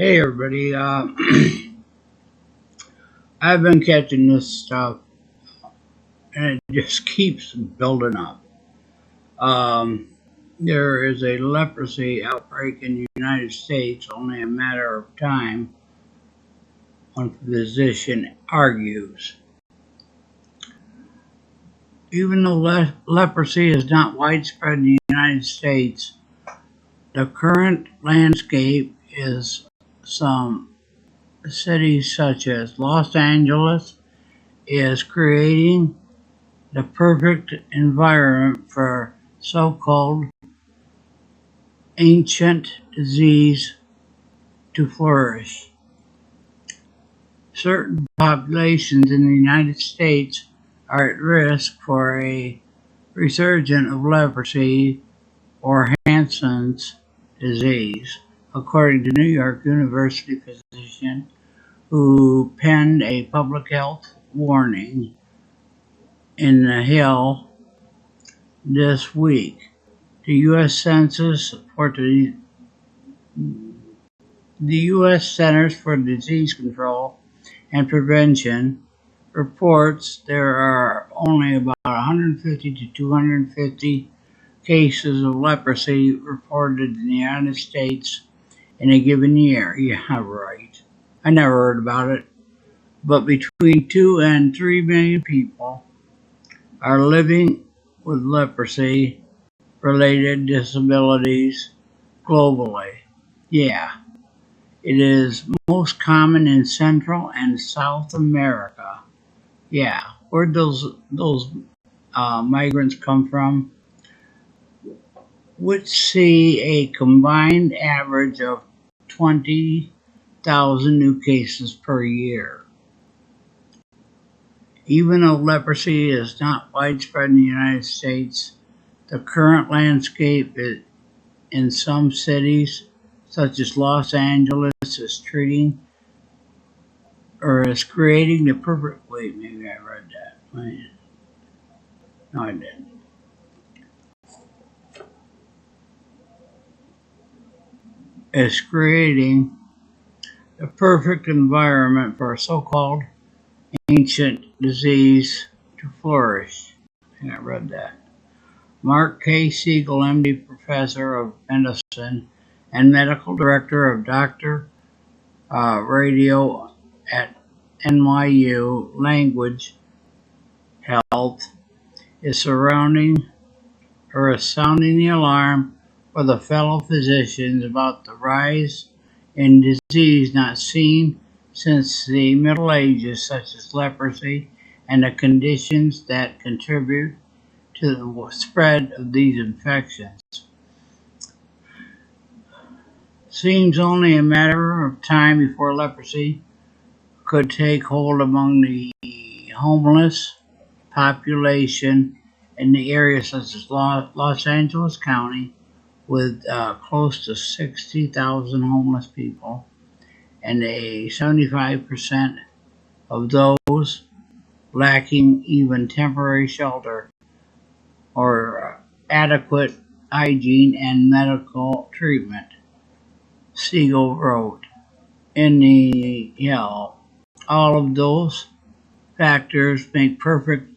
Hey everybody, I've been catching this stuff and it just keeps building up. Um, there is a leprosy outbreak in the United States, only a matter of time, one physician argues. Even though leprosy is not widespread in the United States, the current landscape is some cities such as Los Angeles is creating the perfect environment for so-called ancient disease to flourish. Certain populations in the United States are at risk for a resurgence of leprosy or Hansen's disease, according to New York University physician who penned a public health warning in the Hill this week. The U.S. Census for the U.S. Centers for Disease Control and Prevention reports there are only about 150 to 250 cases of leprosy reported in the United States in a given year. Yeah, right. I never heard about it. But between 2 and 3 million people are living with leprosy related disabilities globally. Yeah, it is most common in Central and South America. Yeah, where'd those migrants come from? Which see a combined average of 20,000 new cases per year. Even though leprosy is not widespread in the United States, the current landscape in some cities, such as Los Angeles, is treating or is creating the perfect. Wait, maybe I read that. Wait, no, I didn't. Is creating the perfect environment for a so-called ancient disease to flourish. I think I read that. Mark K. Siegel, MD, professor of medicine and medical director of Dr. Radio at NYU Language Health, is sounding the alarm for the fellow physicians about the rise in disease not seen since the Middle Ages, such as leprosy, and the conditions that contribute to the spread of these infections. Seems only a matter of time before leprosy could take hold among the homeless population in the area such as Los Angeles County, with close to 60,000 homeless people, and 75% of those lacking even temporary shelter or adequate hygiene and medical treatment, Siegel wrote in the Hill. All of those factors make perfect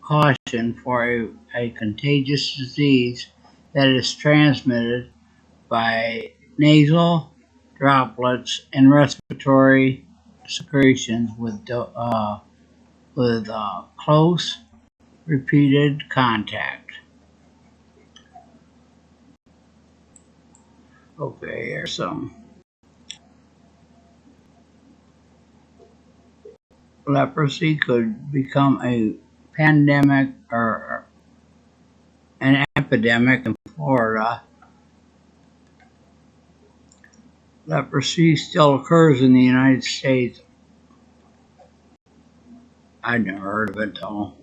caution for a contagious disease that is transmitted by nasal droplets and respiratory secretions with close repeated contact. Okay, here's some. Leprosy could become a pandemic or an epidemic in Florida. Leprosy still occurs in the United States. I'd never heard of it though.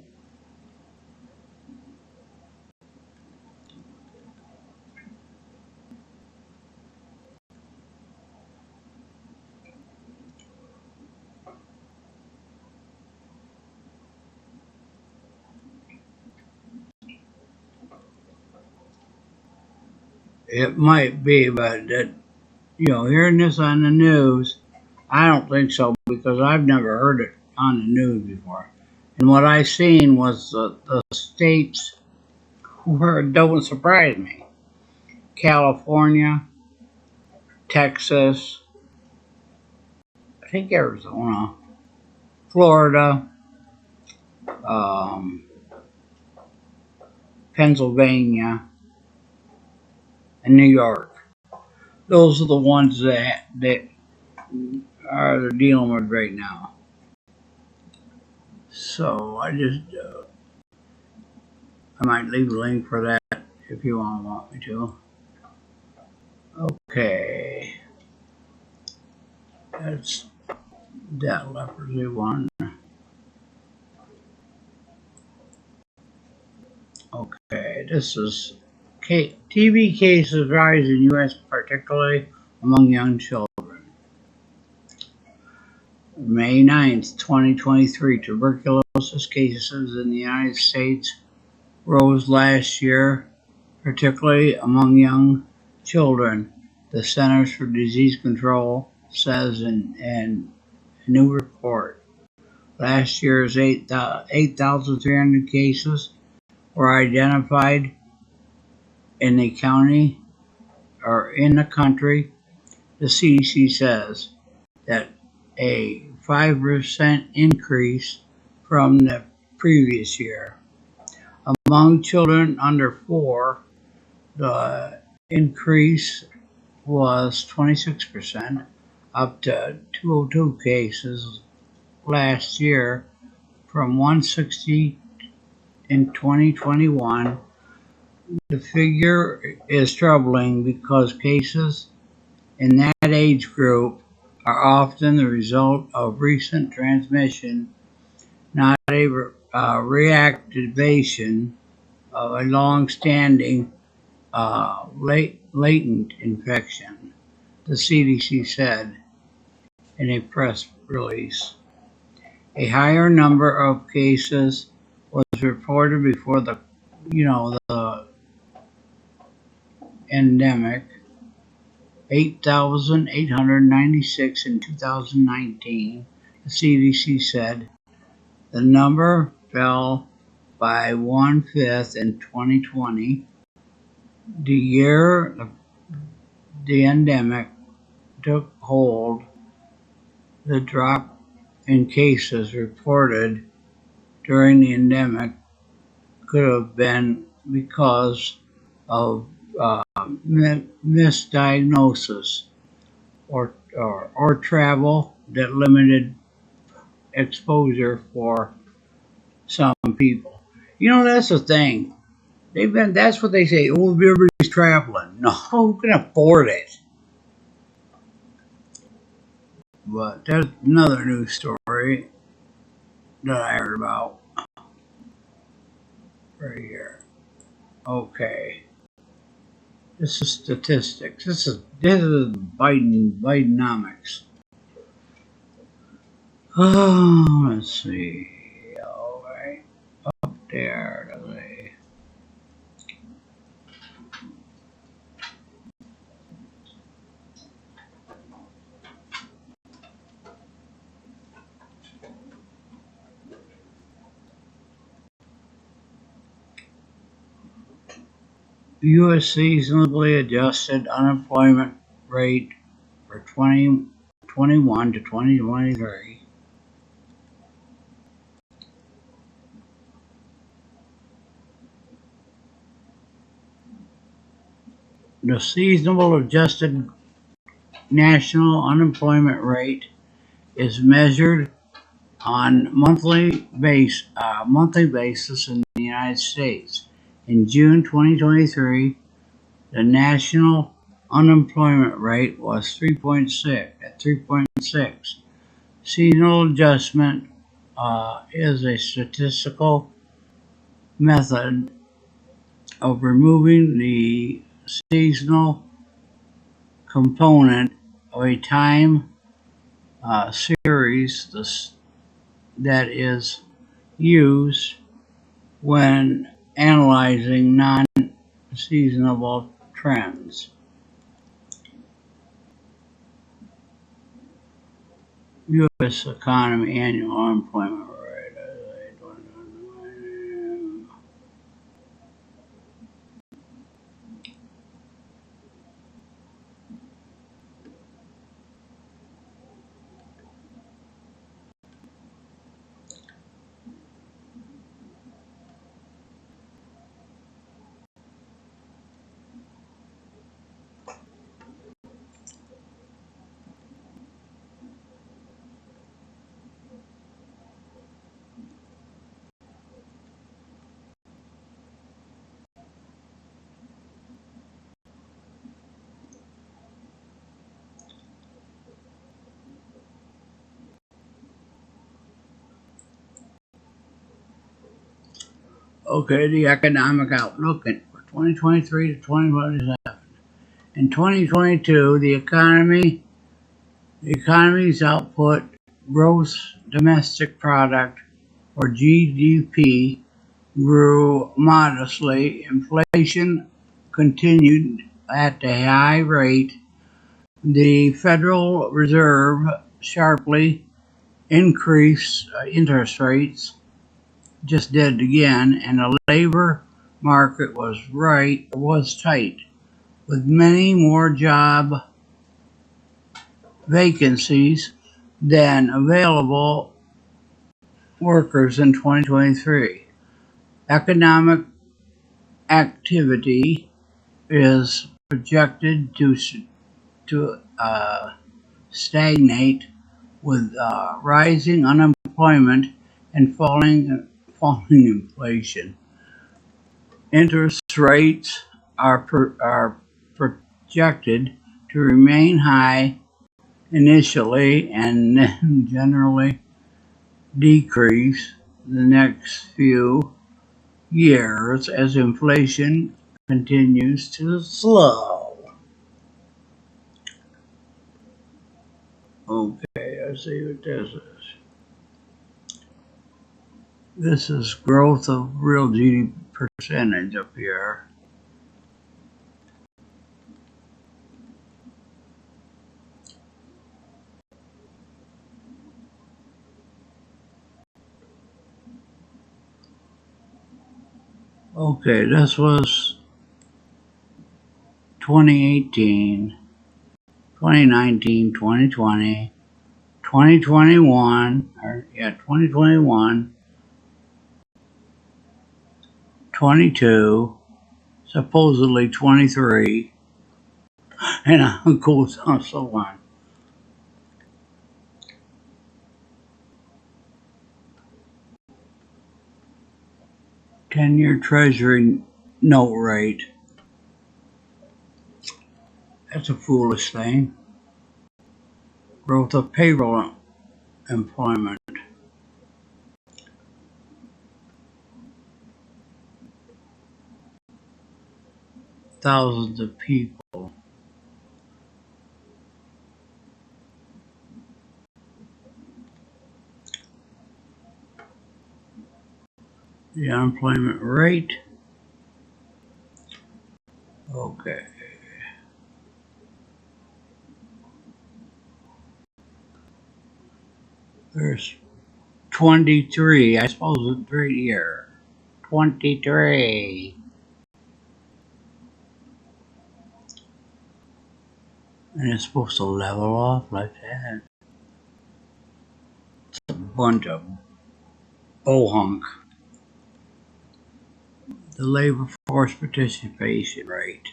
It might be, but hearing this on the news, I don't think so because I've never heard it on the news before. And what I seen was the states where it don't surprise me: California, Texas, I think Arizona, Florida, um, Pennsylvania, and New York. Those are the ones that are dealing with right now. So I might leave a link for that if you want me to. Okay, that's that leprosy one. Okay, this is TB cases rise in U.S., particularly among young children. May 9th, 2023, tuberculosis cases in the United States rose last year, particularly among young children, the Centers for Disease Control says in a new report. Last year's 8,300 cases were identified in the county or in the country. The CDC says that a 5% increase from the previous year. Among children under 4, the increase was 26%, up to 202 cases last year from 160 in 2021. The figure is troubling because cases in that age group are often the result of recent transmission, not a reactivation of a long-standing latent infection, the CDC said in a press release. A higher number of cases was reported before the endemic, 8,896 in 2019, the CDC said. The number fell by 1/5 in 2020. The year the endemic took hold, the drop in cases reported during the endemic could have been because of misdiagnosis or travel that limited exposure for some people. That's the thing. That's what they say. Oh, everybody's traveling. No, who can afford it? But there's another news story that I heard about right here. Okay. This is statistics. This is Bidenomics. Oh, let's see. All right, up there. U.S. seasonally adjusted unemployment rate for 2021 to 2023. The seasonal adjusted national unemployment rate is measured on monthly basis in the United States. In June 2023, the national unemployment rate was 3.6. Seasonal adjustment is a statistical method of removing the seasonal component of a time series that is used when analyzing non-seasonal trends. U.S. economy annual unemployment rate. Okay, the economic outlook for 2023 to 2027. In 2022, the economy's output, gross domestic product, or GDP, grew modestly. Inflation continued at a high rate. The Federal Reserve sharply increased interest rates, just did it again, and the labor market was tight, with many more job vacancies than available workers in 2023. Economic activity is projected to stagnate with rising unemployment and falling inflation. Interest rates are projected to remain high initially and then generally decrease the next few years as inflation continues to slow. Okay, let's see what this is. This is growth of real GDP percentage up here. Okay, this was 2018, 2019, 2020, 2021, 2021, 22, supposedly 23, and it goes on so on. 10-year Treasury note rate. That's a foolish thing. Growth of payroll employment. Thousands of people. The unemployment rate. Okay. There's 23. I suppose it's 3 year. 23. And it's supposed to level off like that. It's a bunch of bohunk. The labor force participation rate.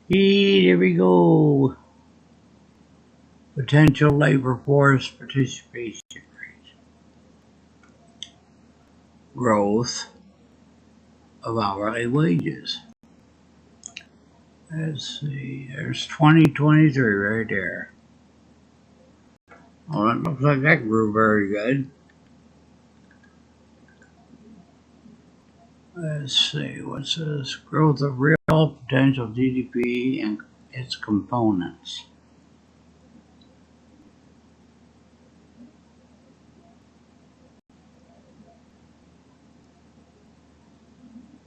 There we go. Potential labor force participation rate. Growth of hourly wages. Let's see, there's 2023 right there. Well, it looks like that grew very good. Let's see, what's this? Growth of real potential GDP and its components.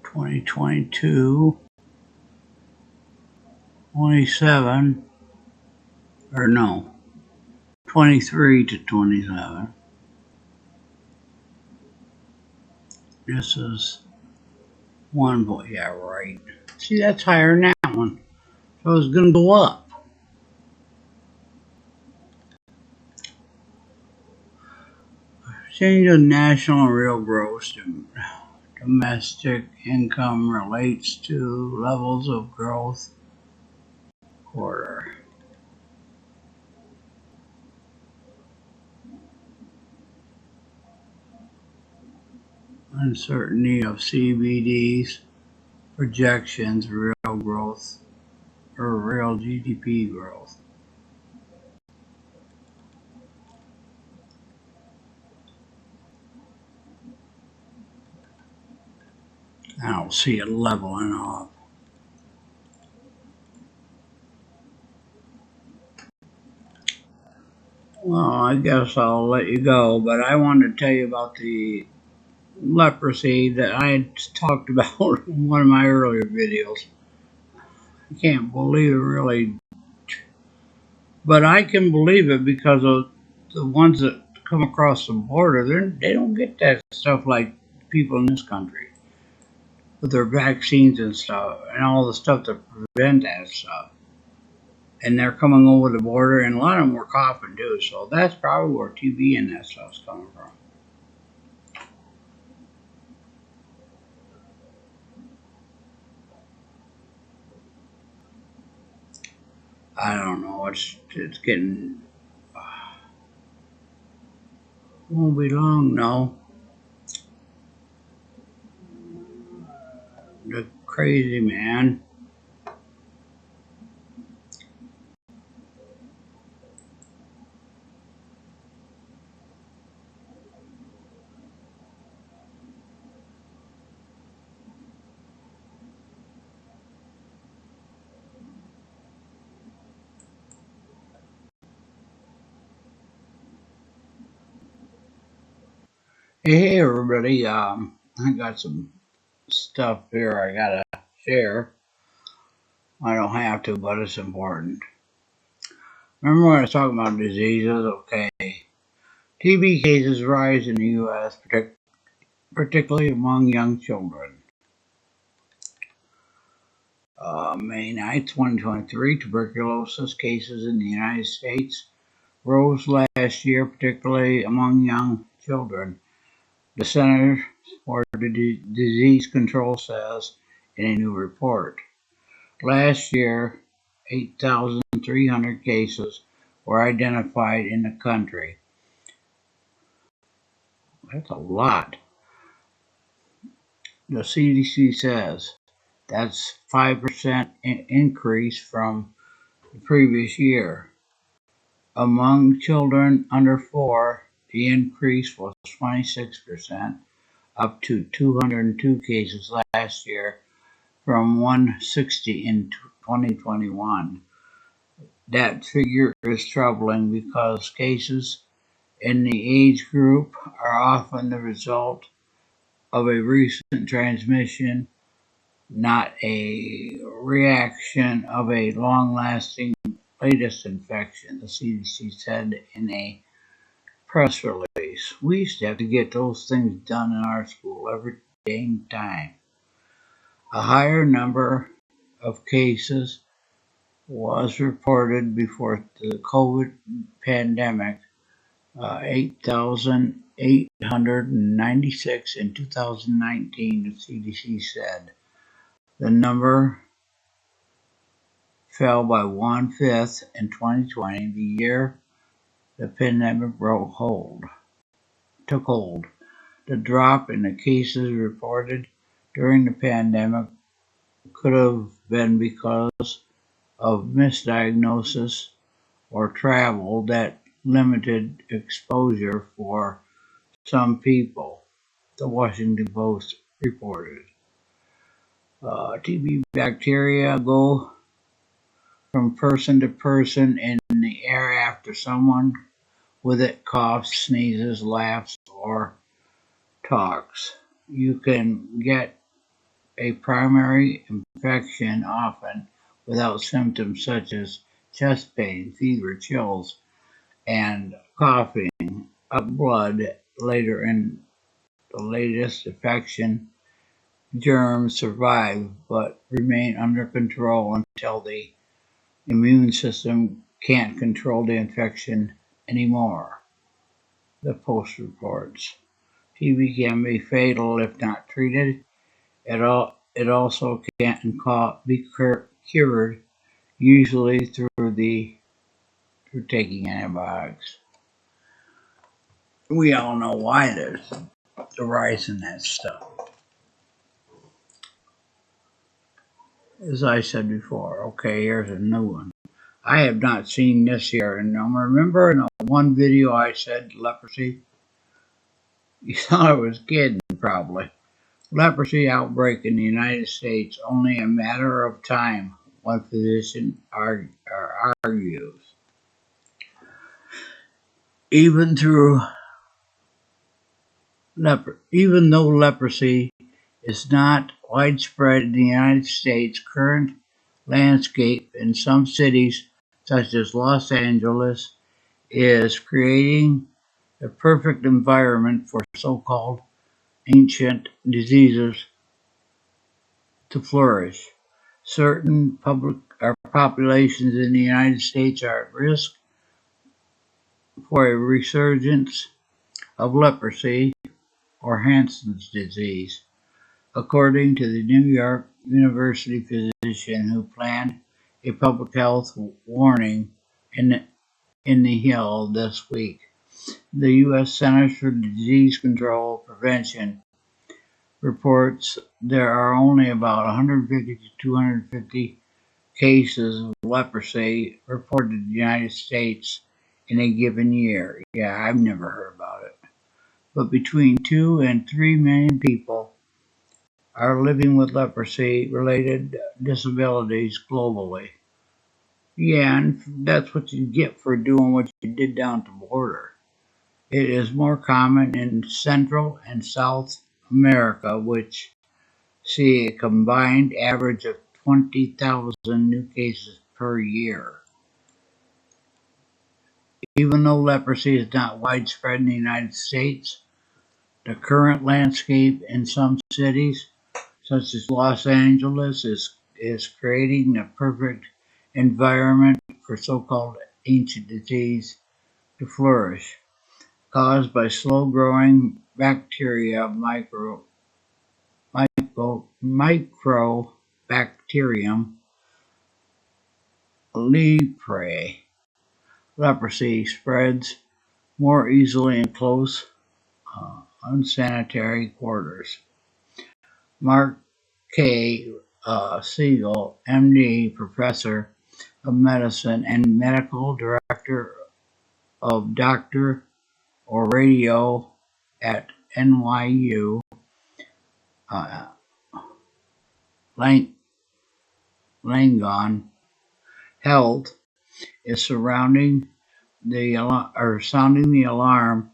(2022) 27, or no, 23 to 27. This is one boy. Yeah, right. See, that's higher than that one. So it's going to go up. Change of national real gross domestic income relates to levels of growth quarter. Uncertainty of CBD's projections, real growth or real GDP growth. I don't see it leveling off. Well, I guess I'll let you go, but I wanted to tell you about the leprosy that I had talked about in one of my earlier videos. I can't believe it, really, but I can believe it because of the ones that come across the border. They don't get that stuff like people in this country with their vaccines and stuff and all the stuff to prevent that stuff. And they're coming over the border, and a lot of them were coughing too. So that's probably where TB and that stuff's coming from. I don't know. It's getting won't be long. No, the crazy man. Hey everybody. I got some stuff here I gotta share. I don't have to, but it's important. Remember when I was talking about diseases? Okay. TB cases rise in the U.S., particularly among young children. May 9th, 2023, tuberculosis cases in the United States rose last year, particularly among young children. The Centers for Disease Control says in a new report. Last year, 8,300 cases were identified in the country. That's a lot. The CDC says that's 5% increase from the previous year. Among children under 4, the increase was 26%, up to 202 cases last year from 160 in 2021. That figure is troubling because cases in the age group are often the result of a recent transmission, not a reaction of a long-lasting latest infection, the CDC said in a press release. We used to have to get those things done in our school every dang time. A higher number of cases was reported before the COVID pandemic, 8,896 in 2019, the CDC said. The number fell by one-fifth in 2020, the year the pandemic took hold. The drop in the cases reported during the pandemic could have been because of misdiagnosis or travel that limited exposure for some people, the Washington Post reported. TB bacteria go from person to person in the air after someone with it coughs, sneezes, laughs, or talks. You can get a primary infection often without symptoms such as chest pain, fever, chills, and coughing up blood later in the latest infection. Germs survive but remain under control until the immune system can't control the infection anymore, the Post reports. TB can be fatal if not treated. It also can be cured, usually through taking antibiotics. We all know why there's the rise in that stuff. As I said before, okay, here's a new one. I have not seen this here. And remember in the one video I said leprosy? You thought I was kidding, probably. Leprosy outbreak in the United States only a matter of time, one physician argues. Even though leprosy is not widespread in the United States, current landscape in some cities, such as Los Angeles, is creating the perfect environment for so-called ancient diseases to flourish. Certain populations in the United States are at risk for a resurgence of leprosy or Hansen's disease, according to the New York University physician who planned a public health warning in the Hill this week. The U.S. Centers for Disease Control and Prevention reports there are only about 150 to 250 cases of leprosy reported in the United States in a given year. Yeah, I've never heard about it. But between 2 and 3 million people are living with leprosy-related disabilities globally. Yeah, and that's what you get for doing what you did down at the border. It is more common in Central and South America, which see a combined average of 20,000 new cases per year. Even though leprosy is not widespread in the United States, the current landscape in some cities, such as Los Angeles, is creating the perfect environment for so-called ancient disease to flourish, caused by slow-growing bacteria Microbacterium leprae. Leprosy spreads more easily in close, unsanitary quarters. Mark K. Siegel, MD, professor of medicine and medical director of Doctor or Radio at NYU Langone Health, is sounding the alarm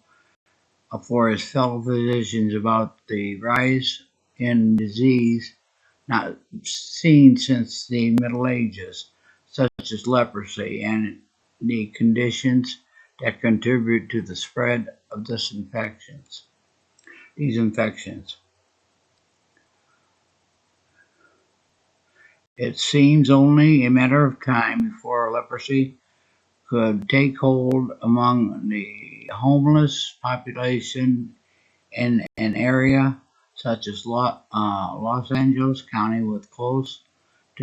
for his fellow physicians about the rise in disease not seen since the Middle Ages, such as leprosy, and the conditions that contribute to the spread of these infections. It seems only a matter of time before leprosy could take hold among the homeless population in an area such as Los Angeles County, with close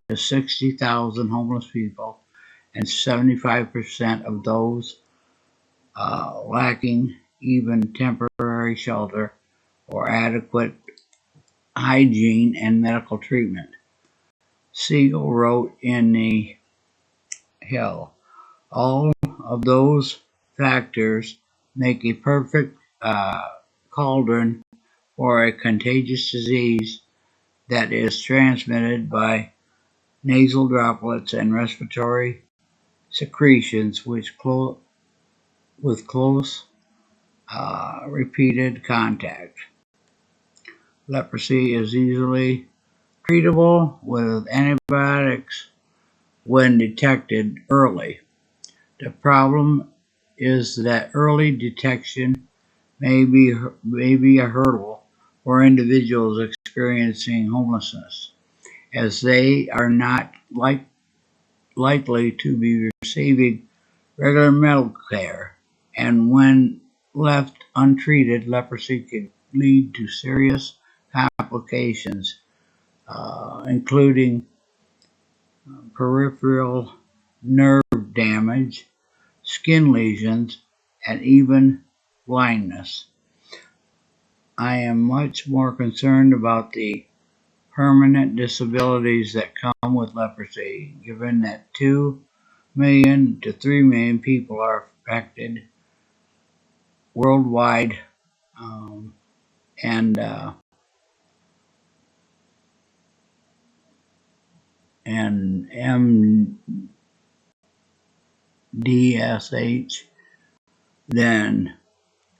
to 60,000 homeless people and 75% of those lacking even temporary shelter or adequate hygiene and medical treatment. Siegel wrote in the Hill, all of those factors make a perfect cauldron for a contagious disease that is transmitted by nasal droplets and respiratory secretions with close repeated contact. Leprosy is easily treatable with antibiotics when detected early. The problem is that early detection may be a hurdle for individuals experiencing homelessness, as they are not likely to be receiving regular medical care, and when left untreated, leprosy could lead to serious complications, including peripheral nerve damage, skin lesions, and even blindness. I am much more concerned about the permanent disabilities that come with leprosy, given that 2 million to 3 million people are affected worldwide, um, and MDSH than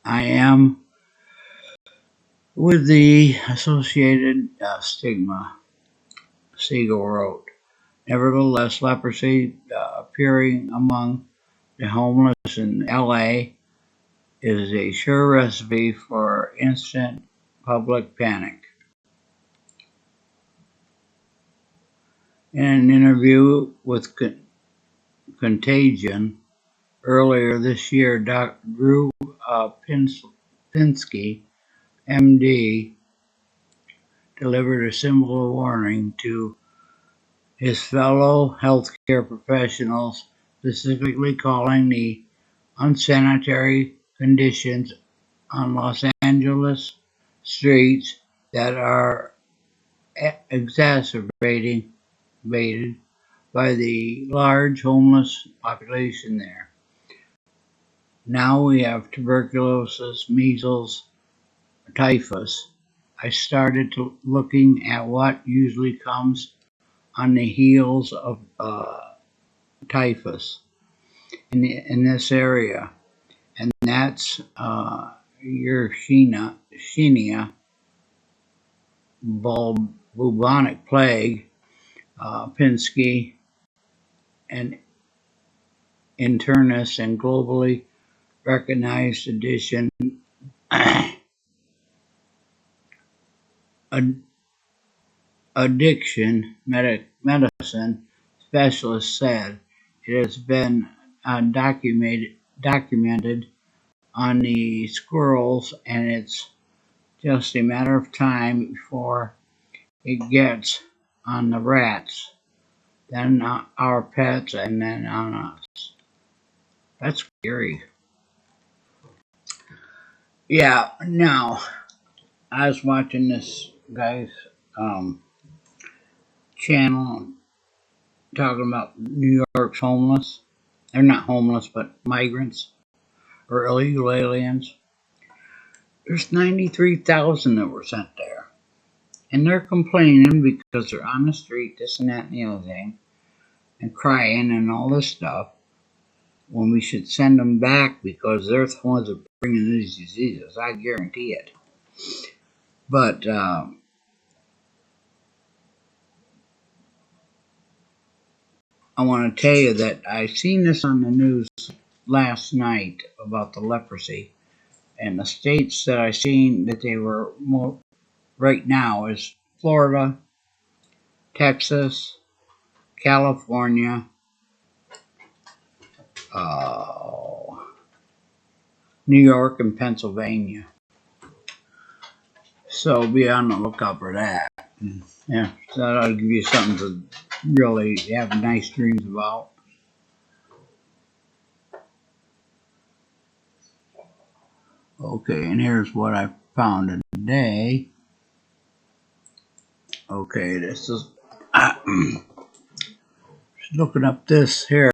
I am with the associated stigma, Siegel wrote. Nevertheless, leprosy appearing among the homeless in LA is a sure recipe for instant public panic. In an interview with Contagion earlier this year, Dr. Drew Pinsky, MD, delivered a similar warning to his fellow healthcare professionals, specifically calling the unsanitary conditions on Los Angeles streets that are exacerbated by the large homeless population there. Now we have tuberculosis, measles, typhus. I started looking at what usually comes on the heels of typhus in this area, and that's Yersinia bubonic plague. Pinsky, an internist and globally recognized addiction medicine specialist, said it has been documented on the squirrels, and it's just a matter of time before it gets on the rats, then our pets, and then on us. That's scary. Yeah, now, I was watching this guy's channel talking about New York's homeless. They're not homeless, but migrants or illegal aliens. There's 93,000 that were sent there. And they're complaining because they're on the street, this and that and the other thing, and crying and all this stuff, when we should send them back because they're the ones that are bringing these diseases. I guarantee it. But I want to tell you that I seen this on the news last night about the leprosy, and the states that I seen that they were more right now is Florida, Texas, California, New York, and Pennsylvania. So be on the lookout for that. Yeah, so that'll give you something to really have nice dreams about. Okay, and here's what I found today. Okay, this is looking up this here,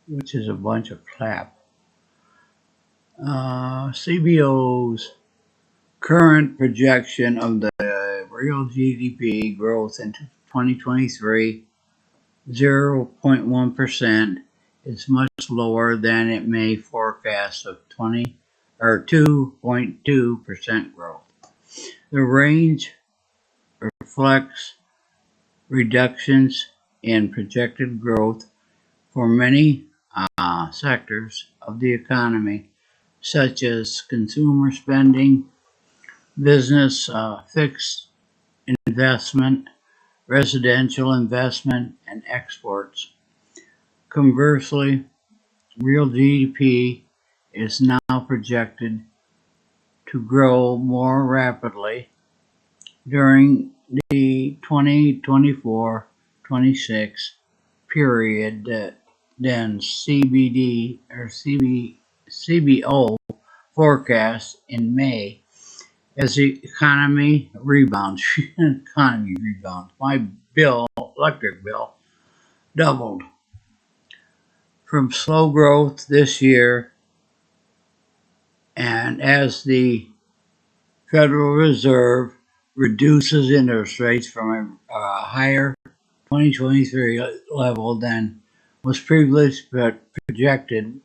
which is a bunch of crap. CBO's current projection of the real GDP growth in 2023, 0.1%, is much lower than it May forecast of 2.2% growth. The range reflects reductions in projected growth for many sectors of the economy, such as consumer spending, business fixed investment, residential investment, and exports. Conversely, real GDP is now projected to grow more rapidly during the 2024-26 period than CBO forecast in May as the economy rebounds. My electric bill, doubled from slow growth this year, and as the Federal Reserve reduces interest rates from a higher 2023 level than was previously projected,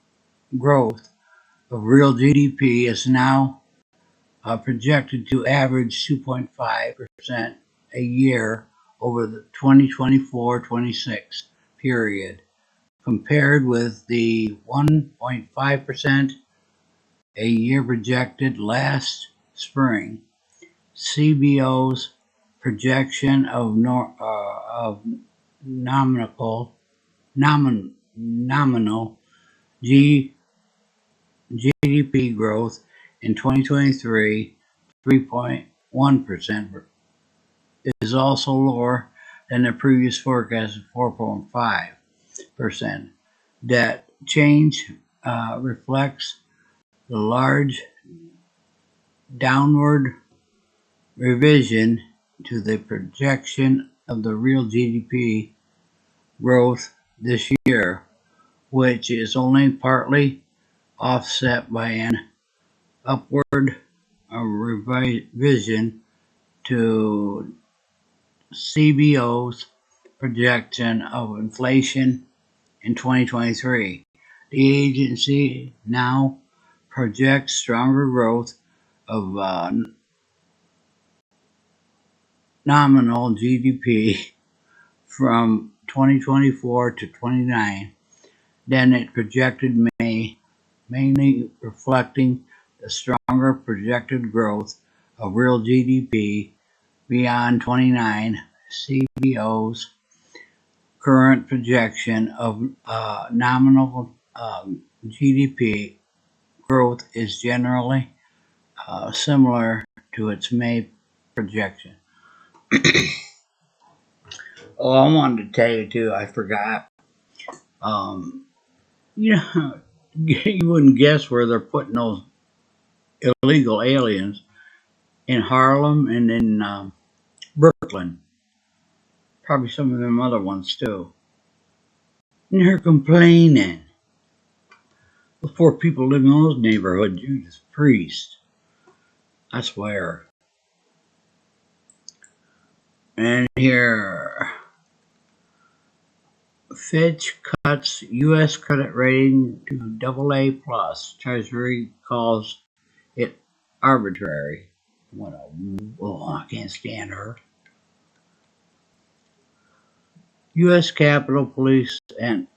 growth of real GDP is now projected to average 2.5% a year over the 2024-26 period, compared with the 1.5% a year projected last spring. CBO's projection of nominal GDP growth in 2023, 3.1%, is also lower than the previous forecast of 4.5%. That change reflects the large downward revision to the projection of the real GDP growth this year, which is only partly offset by an upward revision to CBO's projection of inflation in 2023. The agency now projects stronger growth of nominal GDP from 2024 to 29 than it projected in May, mainly reflecting the stronger projected growth of real GDP beyond 29. CBO's current projection of nominal GDP growth is generally similar to its May projection. Oh, I wanted to tell you too, I forgot. You know, you wouldn't guess where they're putting those illegal aliens, in Harlem and in Brooklyn. Probably some of them other ones too. And they're complaining. The poor people living in those neighborhoods, Judas Priest. I swear. And here, Fitch cuts U.S. credit rating to AA plus. Treasury calls it arbitrary. I can't stand her. U.S. Capitol Police and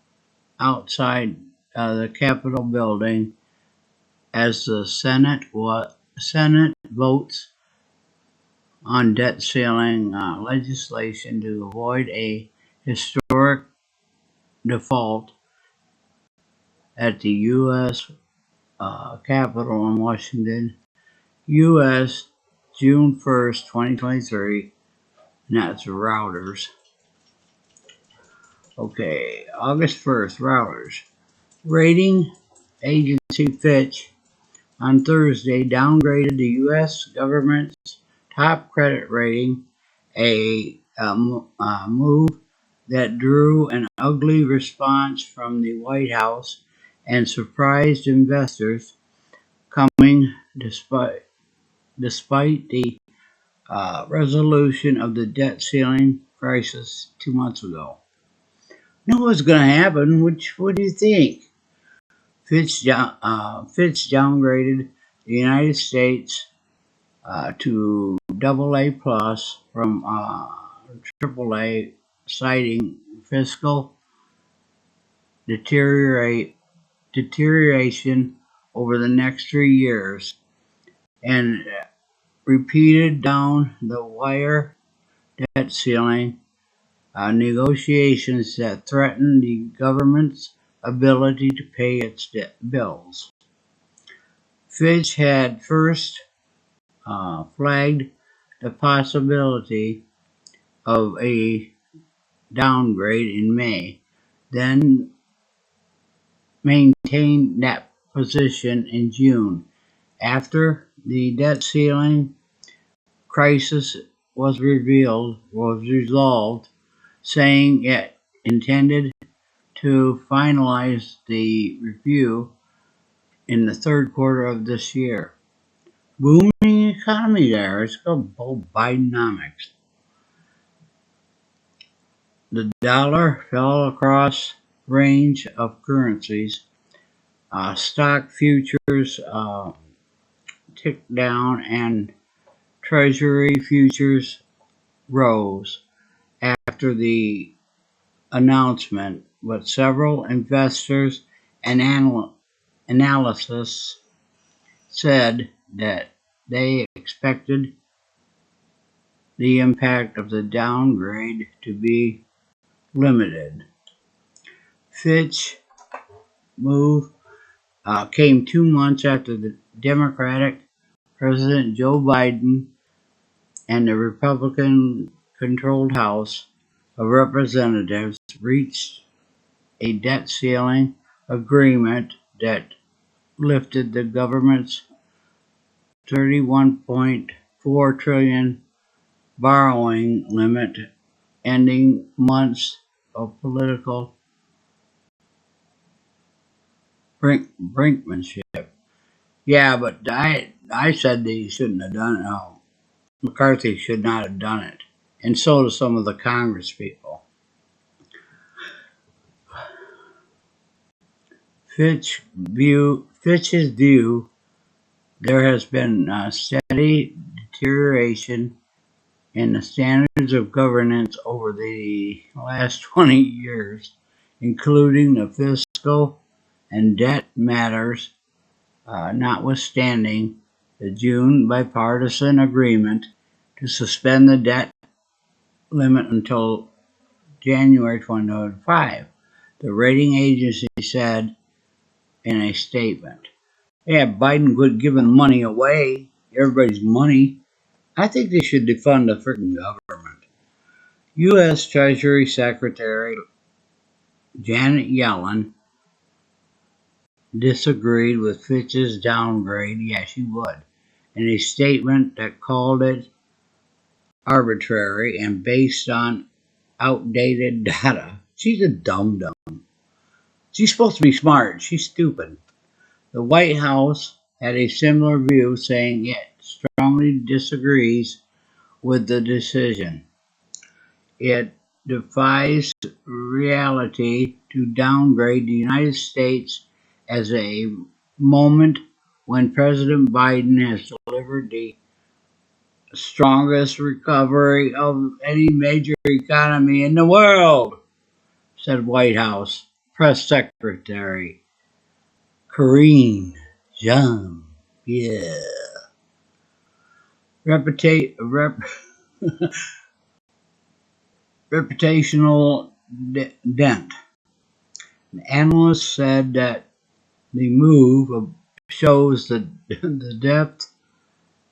outside the Capitol building as the Senate votes on debt ceiling legislation to avoid a historic default at the U.S. Capitol in Washington, U.S. June 1st, 2023, and that's Reuters. Okay, August 1st, Reuters. Rating agency Fitch on Thursday downgraded the U.S. government's top credit rating, a move that drew an ugly response from the White House and surprised investors, coming despite the resolution of the debt ceiling crisis 2 months ago. Know what's going to happen? What do you think? Fitch downgraded the United States to AA plus from AAA, citing fiscal deterioration over the next 3 years, and repeated down the wire debt ceiling negotiations that threaten the government's ability to pay its bills. Fitch had first flagged the possibility of a downgrade in May, then maintained that position in June. After the debt ceiling crisis was resolved, saying it intended to finalize the review in the third quarter of this year. Booming economy there. It's called Bidenomics. The dollar fell across range of currencies. Stock futures ticked down and Treasury futures rose after the announcement, but several investors and analysts said that they expected the impact of the downgrade to be limited. Fitch move came 2 months after the Democratic President Joe Biden and the Republican-controlled House of Representatives reached a debt ceiling agreement that lifted the government's $31.4 trillion borrowing limit, ending months of political brinkmanship. Yeah, but I said that he shouldn't have done it. No, McCarthy should not have done it, and so do some of the Congress people. Fitch's view: there has been a steady deterioration in the standards of governance over the last 20 years, including the fiscal and debt matters, notwithstanding the June bipartisan agreement to suspend the debt limit until January 2025, the rating agency said in a statement. Yeah, Biden quit giving money away, everybody's money. I think they should defund the freaking government. U.S. Treasury Secretary Janet Yellen disagreed with Fitch's downgrade, yeah, she would, in a statement that called it arbitrary and based on outdated data. She's a dum-dum. She's supposed to be smart. She's stupid. The White House had a similar view, saying it strongly disagrees with the decision. It defies reality to downgrade the United States as a moment when President Biden has delivered the strongest recovery of any major economy in the world, said White House Press Secretary Karine Jean-Pierre. Reputational dent. Analysts said that the move shows the depth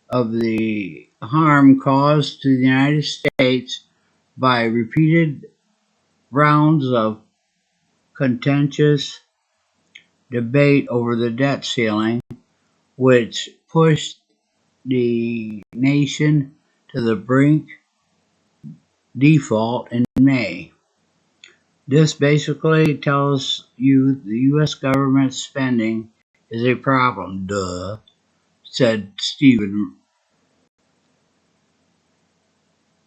of the harm caused to the United States by repeated rounds of contentious debate over the debt ceiling, which pushed the nation to the brink default in May. This basically tells you the U.S. government spending is a problem, said Stephen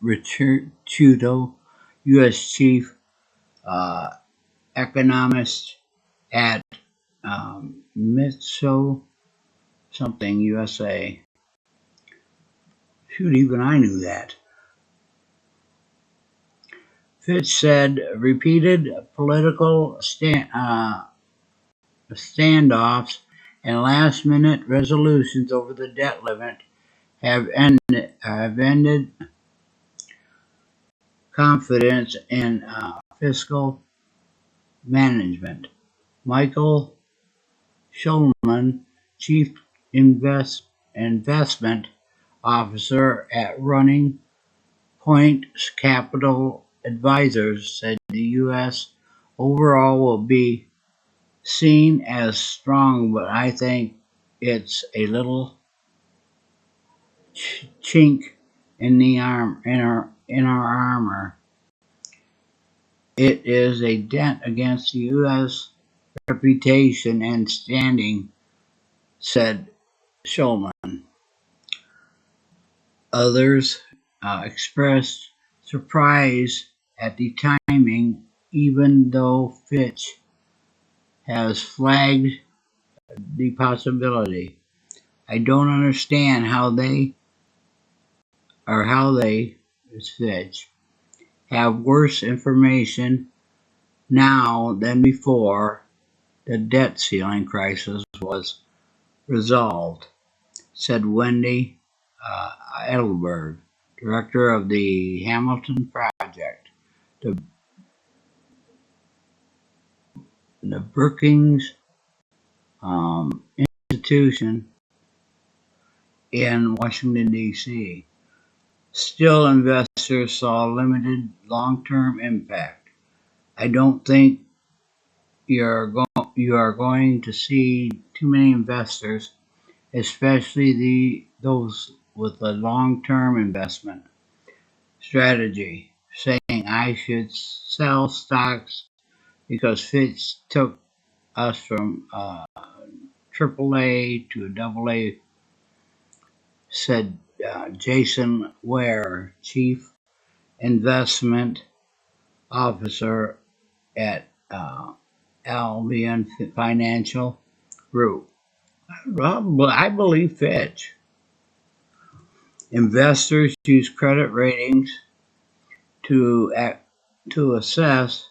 Ricciuto, U.S. chief economist at Mitso something USA. Shoot, even I knew that. Fitch said repeated political standoffs and last-minute resolutions over the debt limit have ended confidence in fiscal management. Michael Schulman, chief investment officer at Running Point Capital Advisors, said the U.S. overall will be seen as strong, but I think it's a little chink in our armor. It is a dent against the U.S. reputation and standing, said Schulman. Others expressed surprise at the timing, even though Fitch has flagged the possibility. I don't understand how they, Fitch, have worse information now than before the debt ceiling crisis was resolved, said Wendy Edelberg, director of the Hamilton Project, the Brookings institution in Washington, D.C. Still, investors saw limited long-term impact. I don't think you are going to see too many investors, especially those with a long-term investment strategy, saying I should sell stocks because Fitch took us from AAA to a AA, said Jason Ware, chief investment officer at Albion Financial Group. I believe Fitch. Investors use credit ratings to assess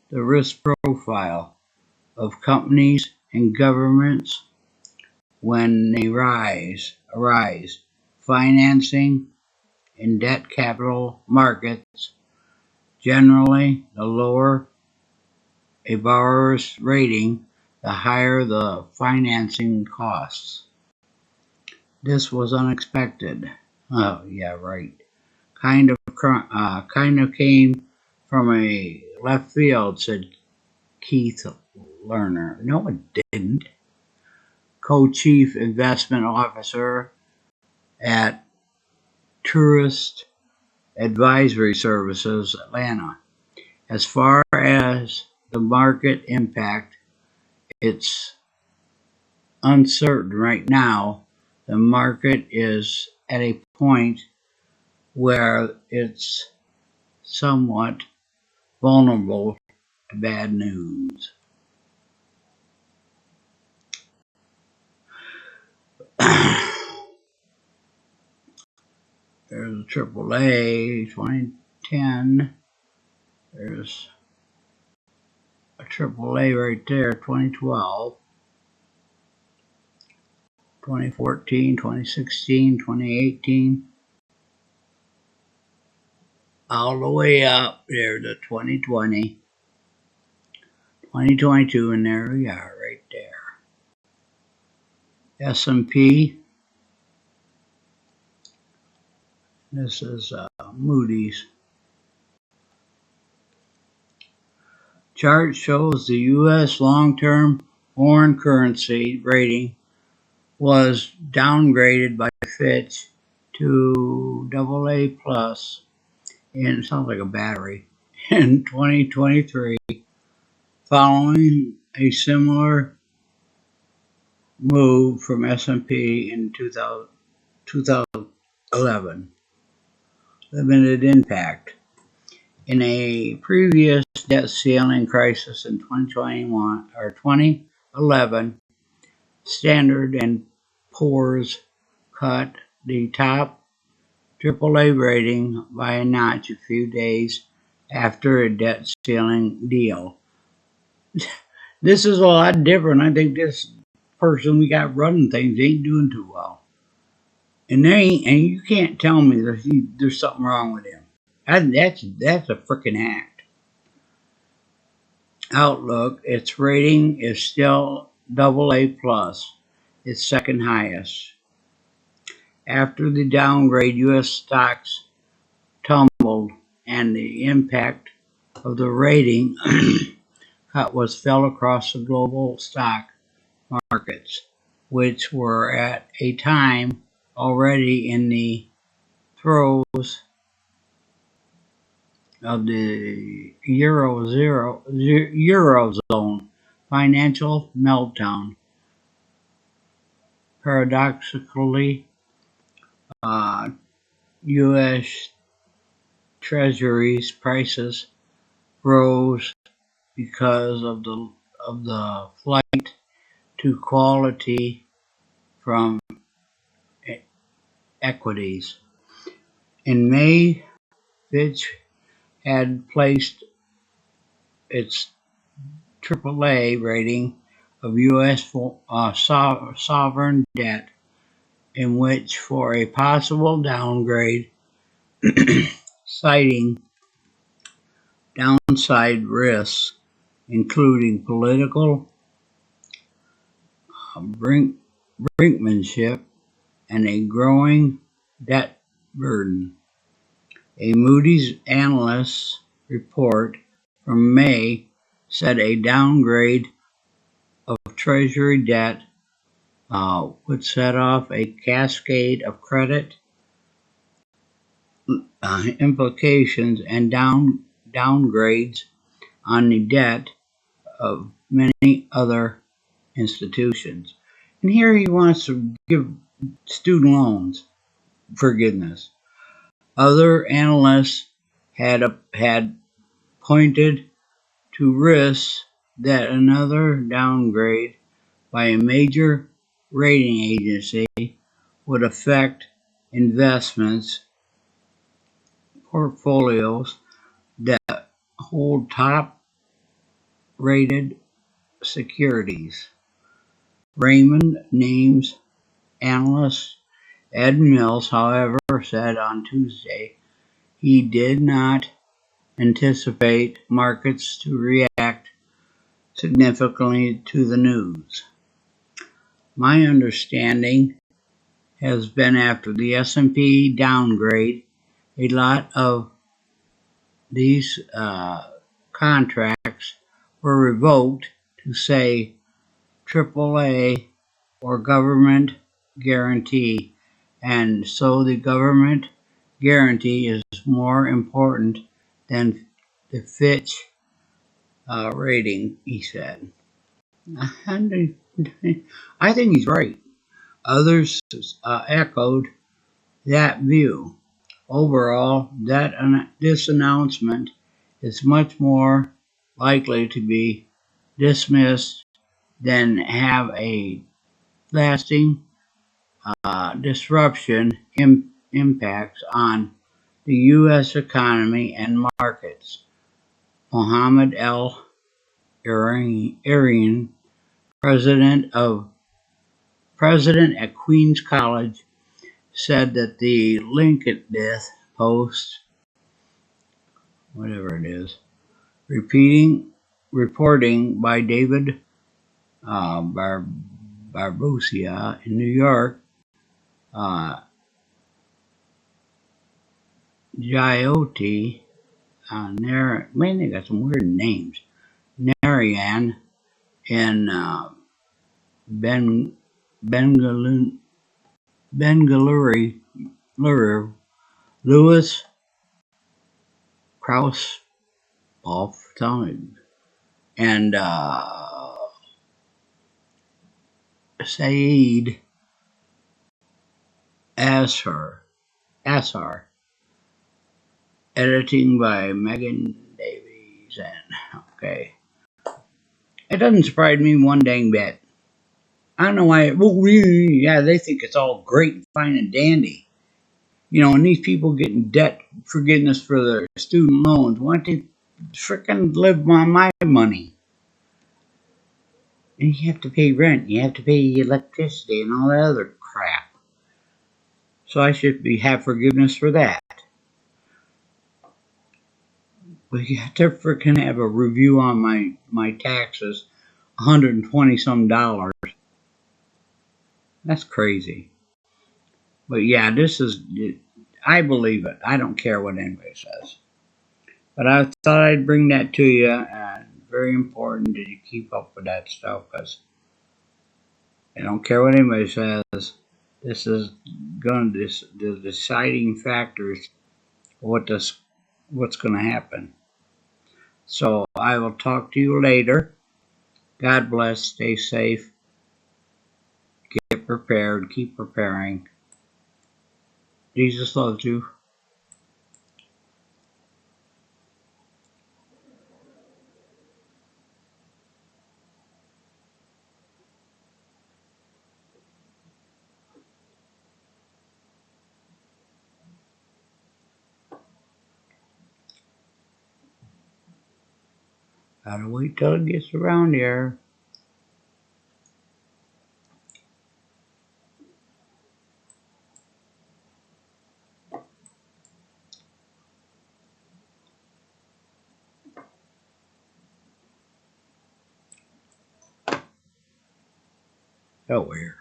the risk profile of companies and governments when they arise. Financing in debt capital markets, generally, the lower a borrower's rating, the higher the financing costs. This was unexpected. Oh, yeah, right. Kind of came from a left field, said Keith Lerner. No, it didn't. Co-chief investment officer at Tourist Advisory Services, Atlanta. As far as the market impact, it's uncertain right now. The market is at a point where it's somewhat vulnerable to bad news. There's a AAA 2010. There's a AAA right there, 2012, 2014, 2016, 2018. All the way up there to 2020, 2022, and there we are right there. S&P. This is Moody's. Chart shows the U.S. long-term foreign currency rating was downgraded by Fitch to AA plus, and it sounds like a battery, in 2023, following a similar move from S&P in 2011. Limited impact. In a previous debt ceiling crisis in 2011, Standard and Poor's cut the top AAA rating by a notch a few days after a debt ceiling deal. This is a lot different. I think this person we got running things ain't doing too well. And you can't tell me there's something wrong with him. That's a freaking act. Outlook, its rating is still AA plus, its second highest. After the downgrade, U.S. stocks tumbled, and the impact of the rating cut was felt across the global stock markets, which were at a time already in the throes of the Eurozone financial meltdown. Paradoxically, U.S. Treasuries prices rose because of the flight to quality from equities. In May, Fitch had placed its AAA rating of U.S. sovereign debt, in which for a possible downgrade, citing downside risks, including political brinkmanship and a growing debt burden. A Moody's analyst report from May said a downgrade of Treasury debt would set off a cascade of credit implications and downgrades on the debt of many other institutions. And here he wants to give student loans forgiveness. Other analysts had pointed to risks that another downgrade by a major rating agency would affect investments portfolios that hold top-rated securities. Raymond James analyst Ed Mills, however, said on Tuesday he did not anticipate markets to react significantly to the news. My understanding has been after the S&P downgrade, a lot of these contracts were revoked to say AAA or government guarantee, and so the government guarantee is more important than the Fitch rating, he said. I think he's right. Others echoed that view. Overall, this announcement is much more likely to be dismissed than have a lasting disruption impacts on the U.S. economy and markets. Mohammed Al-Erian, president at Queens College, said that the LinkedIn post, whatever it is, reporting by David Barbusia in New York, Jyoti, man, they got some weird names. Narayan in Bengaluru, Louis Krauss-Off, and Saeed Asar, editing by Megan Davies. And okay, it doesn't surprise me one dang bit. I don't know why. Well, yeah, they think it's all great and fine and dandy. And these people getting debt forgiveness for their student loans, why don't they frickin' live on my money? And you have to pay rent, you have to pay electricity and all that other crap. So I should have forgiveness for that. But you have to frickin' have a review on my taxes, $120 some dollars. That's crazy. But yeah, I believe it. I don't care what anybody says. But I thought I'd bring that to you. Very important that you keep up with that stuff because I don't care what anybody says. This is the deciding factors what's going to happen. So I will talk to you later. God bless. Stay safe. Get prepared. Keep preparing. Jesus loves you. Gotta wait till it gets around here. Oh, where?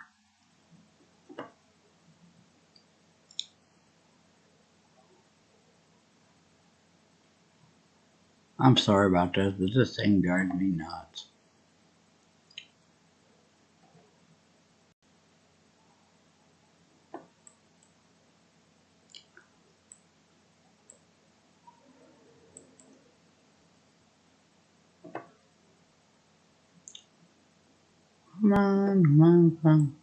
I'm sorry about this, but this thing drives me nuts. Come on, come on, come on.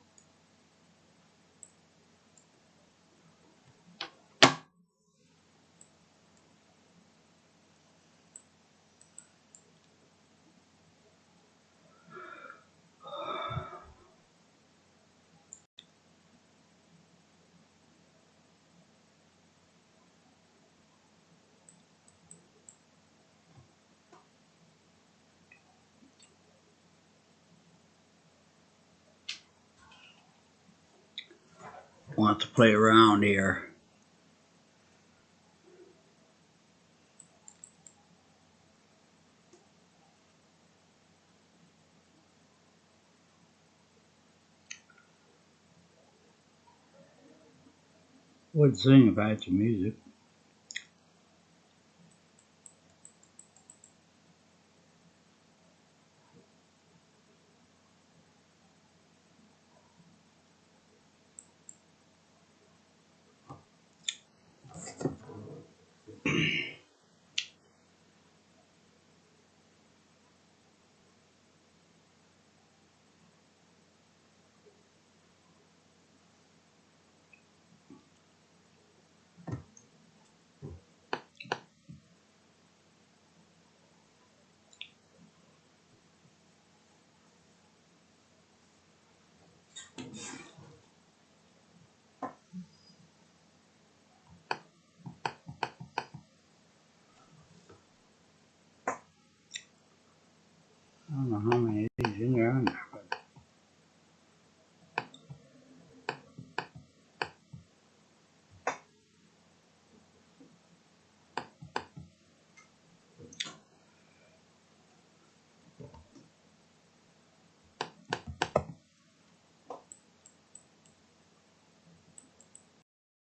Want to play around here. Would sing if I had some music.